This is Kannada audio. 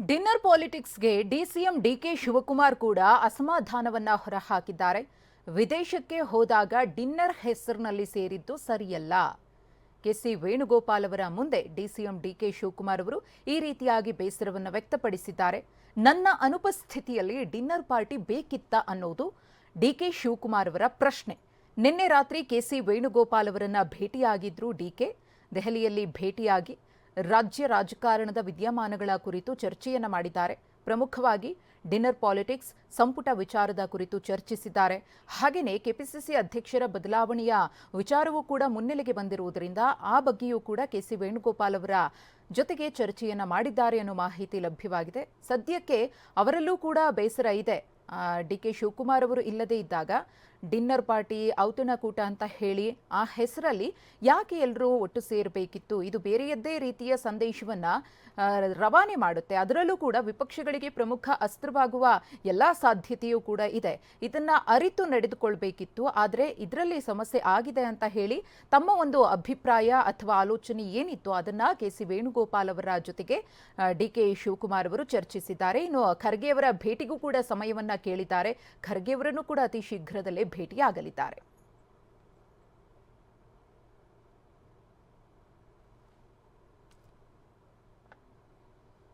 ಡಿನ್ನರ್ ಪಾಲಿಟಿಕ್ಸ್ಗೆ ಡಿಸಿಎಂ ಡಿಕೆ ಶಿವಕುಮಾರ್ ಕೂಡ ಅಸಮಾಧಾನವನ್ನ ಹೊರಹಾಕಿದ್ದಾರೆ. ವಿದೇಶಕ್ಕೆ ಹೋದಾಗ ಡಿನ್ನರ್ ಹೆಸರಿನಲ್ಲಿ ಸೇರಿದ್ದು ಸರಿಯಲ್ಲ. ಕೆಸಿ ವೇಣುಗೋಪಾಲ್ ಅವರ ಮುಂದೆ ಡಿಸಿಎಂ ಡಿಕೆ ಶಿವಕುಮಾರ್ ಅವರು ಈ ರೀತಿಯಾಗಿ ಬೇಸರವನ್ನು ವ್ಯಕ್ತಪಡಿಸಿದ್ದಾರೆ. ನನ್ನ ಅನುಪಸ್ಥಿತಿಯಲ್ಲಿ ಡಿನ್ನರ್ ಪಾರ್ಟಿ ಬೇಕಿತ್ತ ಅನ್ನೋದು ಡಿಕೆ ಶಿವಕುಮಾರ್ ಅವರ ಪ್ರಶ್ನೆ. ನಿನ್ನೆ ರಾತ್ರಿ ಕೆಸಿ ವೇಣುಗೋಪಾಲ್ ಅವರನ್ನ ಭೇಟಿಯಾಗಿದ್ರು ಡಿಕೆ. ದೆಹಲಿಯಲ್ಲಿ ಭೇಟಿಯಾಗಿ ರಾಜ್ಯ ರಾಜಕಾರಣದ ವಿದ್ಯಮಾನಗಳ ಕುರಿತು ಚರ್ಚೆಯನ್ನು ಮಾಡಿದ್ದಾರೆ. ಪ್ರಮುಖವಾಗಿ ಡಿನ್ನರ್ ಪಾಲಿಟಿಕ್ಸ್, ಸಂಪುಟ ವಿಚಾರದ ಕುರಿತು ಚರ್ಚಿಸಿದ್ದಾರೆ. ಹಾಗೆಯೇ ಕೆಪಿಸಿಸಿ ಅಧ್ಯಕ್ಷರ ಬದಲಾವಣೆಯ ವಿಚಾರವೂ ಕೂಡ ಮುನ್ನೆಲೆಗೆ ಬಂದಿರುವುದರಿಂದ ಆ ಬಗ್ಗೆಯೂ ಕೂಡ ಕೆಸಿ ವೇಣುಗೋಪಾಲ್ ಅವರ ಜೊತೆಗೆ ಚರ್ಚೆಯನ್ನು ಮಾಡಿದ್ದಾರೆ ಅನ್ನೋ ಮಾಹಿತಿ ಲಭ್ಯವಾಗಿದೆ. ಸದ್ಯಕ್ಕೆ ಅವರಲ್ಲೂ ಕೂಡ ಬೇಸರ ಇದೆ. ಡಿಕೆ ಶಿವಕುಮಾರ್ ಅವರು ಇಲ್ಲದೇ ಇದ್ದಾಗ ಡಿನ್ನರ್ ಪಾರ್ಟಿ, ಔತಣಕೂಟ ಅಂತ ಹೇಳಿ ಆ ಹೆಸರಲ್ಲಿ ಯಾಕೆ ಎಲ್ಲರೂ ಒಟ್ಟು ಸೇರಬೇಕಿತ್ತು? ಇದು ಬೇರೆಯದ್ದೇ ರೀತಿಯ ಸಂದೇಶವನ್ನು ರವಾನೆ ಮಾಡುತ್ತೆ. ಅದರಲ್ಲೂ ಕೂಡ ವಿಪಕ್ಷಗಳಿಗೆ ಪ್ರಮುಖ ಅಸ್ತ್ರವಾಗುವ ಎಲ್ಲ ಸಾಧ್ಯತೆಯೂ ಕೂಡ ಇದೆ. ಇದನ್ನು ಅರಿತು ನಡೆದುಕೊಳ್ಬೇಕಿತ್ತು. ಆದರೆ ಇದರಲ್ಲಿ ಸಮಸ್ಯೆ ಆಗಿದೆ ಅಂತ ಹೇಳಿ ತಮ್ಮ ಒಂದು ಅಭಿಪ್ರಾಯ ಅಥವಾ ಆಲೋಚನೆ ಏನಿತ್ತು ಅದನ್ನು ಕೆಸಿ ವೇಣುಗೋಪಾಲ್ ಅವರ ಜೊತೆಗೆ ಡಿಕೆ ಶಿವಕುಮಾರ್ ಅವರು ಚರ್ಚಿಸಿದ್ದಾರೆ. ಇನ್ನು ಖರ್ಗೆ ಅವರ ಭೇಟಿಗೂ ಕೂಡ ಸಮಯವನ್ನು ಕೇಳಿದ್ದಾರೆ. ಖರ್ಗೆ ಅವರನ್ನು ಕೂಡ ಅತಿ ಶೀಘ್ರದಲ್ಲೇ ಭೇಟಿಯಾಗಲಿದ್ದಾರೆ.